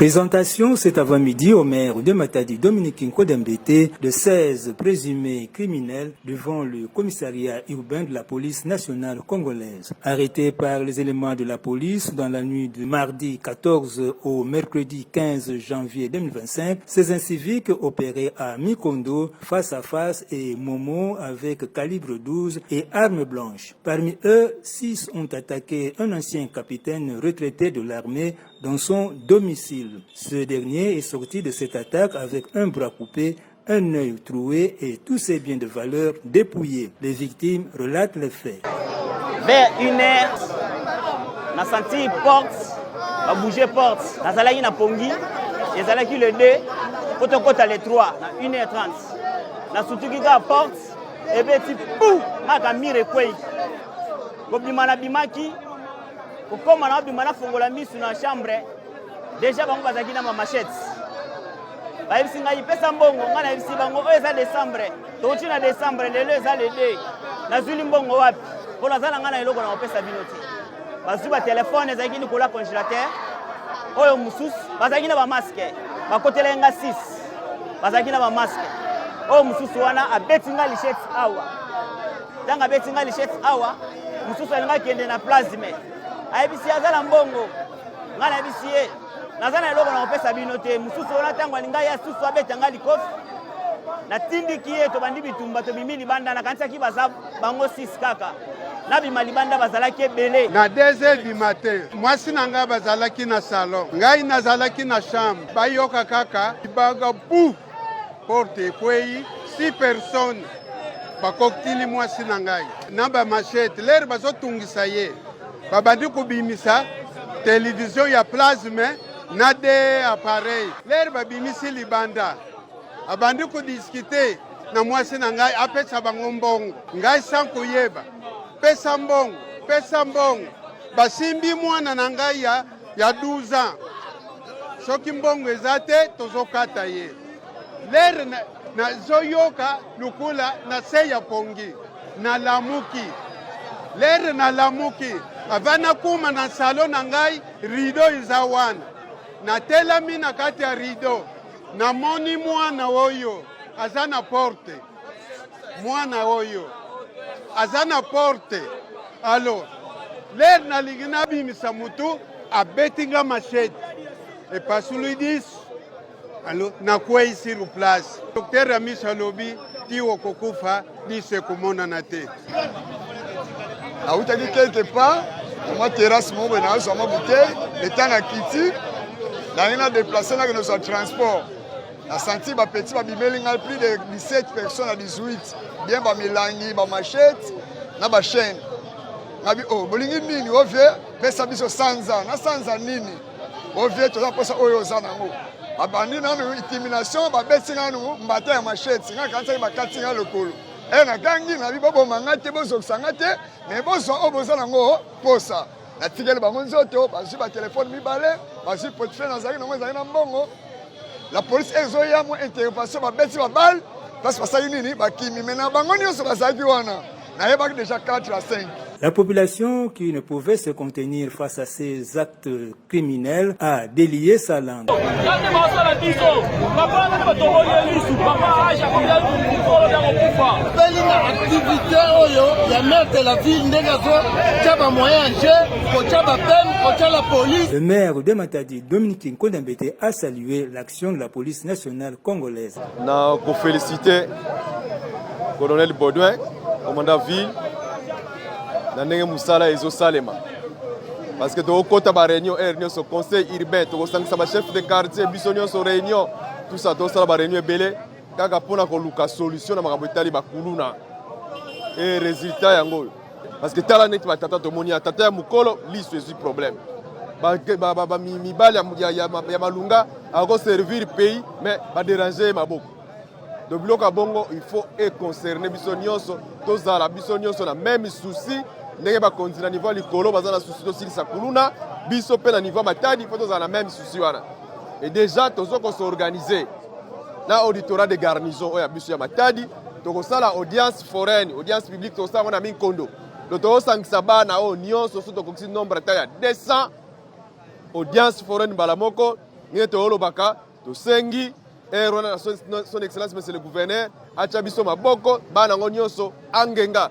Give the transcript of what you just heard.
Présentation cet avant-midi au maire de Matadi, Dominique Nkodembete, de 16 présumés criminels devant le commissariat urbain de la police nationale congolaise. Arrêtés par les éléments de la police dans la nuit du mardi 14 au mercredi 15 janvier 2025, ces inciviques opéraient à Mikondo, face à face et Momo avec calibre 12 et armes blanches. Parmi eux, 6 ont attaqué un ancien capitaine retraité de l'armée dans son domicile. Ce dernier est sorti de cette attaque avec un bras coupé, un œil troué et tous ses biens de valeur dépouillés. Les victimes relatent les faits. Vers 1h, on a senti porte, on a bougé porte. On a allé à Pongi, on a allé le 2, quand on a les 3, on a 1h30. On a soutenu la porte, et bien, pouf, on a mis le couille. On a bimaki. Comme on a vu fongola misu na chambre déjà bango bazaki na machette ba ibisinga ipesa mbongo ngana ibisi bango eza décembre to na décembre lelo eza le 2 na zuli mbongo wapi pona zala ngana eloko na opesa binoti bazuba telefone ezaki ni kola congélateur oyo mususu bazaki na ba masque bakotela nga 6 bazaki na ba masque oyo mususu wana abetinga lichette awa tanga betinga lichette awa mususu alinga kende na plasme ayebisi azala mbongo ngana ayebisi ye nazana eloko na opesa bino te mususu wana ntango alinga ya susu abetanga likofi natindiki ye tobandi bitumba tobimi libanda nakanisaki baza bango 6 kaka nabima libanda bazalaki ebele na 2h du matin mwasi na ngai bazalaki na salon ngai nazalaki na chambre bayoka kaka baga bu porte ekwei 6 personnes bakokitili mwasi na ngai na bamashete lere bazotungisa ye babandi kubimisa télévision ya plasme na de appareil lere babimisi libanda abandi kudiskite na mwasi na ngai apesa bango mbongo ngai sanko yeba pesa mbongo basimbi mwana na ngai ya 12 ans soki mbongo eza te tozokata ye lere na zoyoka lukula na se ya pongi na lamuki lere na lamuki avana kuma na salon na ngai rido eza wana natelami na kati ya rido namoni mwana oyo aza na porte mwana oyo aza na porte alors lere nalingi nabimisa mutu abetinga machete epasuluidis alors nakwei sur place docteur Amis alobi tiwo kokufa dise komonana te autaki quelque part mwa terrasse moko na zo mwa bouteille étant na kiti na ina déplacer na que transport na senti ba petit ba bimeli ngal plus de 17 personnes à 18 bien ba milangi ba machette na ba chaîne ngabi oh bolingi nini ovie pesa biso 100 ans na 100 ans nini ovie toza posa oyo za nango abandi na intimidation ba betinga no mbata ya machette nga kanisa ba katinga lokolo na gangi na bibobo mangate bozo sangate mais bozo oboza nango posa na tigele bango nzoto bazu ba téléphone mibale bazu portefeuille na zaki nango zaki na mbongo la police ezoya mo intervention ba beti ba balle parce que ça nini ba kimi mena bango nyonso bazaki wana na yeba déjà 4 à 5. La population qui ne pouvait se contenir face à ces actes criminels a délié sa langue. Le maire de Matadi, Dominique Nkodembete, a salué l'action de la police nationale congolaise. Na ko féliciter colonel Baudouin, commandant ville. Na ndenge musala ezo salema parce que to kota ba réunion so conseil urbain to sangisa ba chef de quartier biso nyonso réunion tout ça to sala ba réunion belé kaka pona ko luka solution na makambo etali ba kuluna et résultat yango parce que tala net ba tata to monia tata ya mukolo liso ezu problème ba mibali ya malunga ako servir pays mais ba déranger maboko de bloc à bongo il faut être concerné biso nyonso to zala biso nyonso na même souci ndenge ba continue niveau likolo bazana souci to silisa kuluna biso pe na niveau Matadi faut dans la même souci wana et déjà tozo ko s'organiser na auditorat de garnison oya biso ya Matadi to ko sala audience foraine audience publique to sala na Minkondo to to sangisa ba na o nyonso so to ko nombre ta ya 200 audience foraine balamoko ndenge toolobaka tosengi wana son excellence monsieur le gouverneur acha biso maboko bana ngo nyonso angenga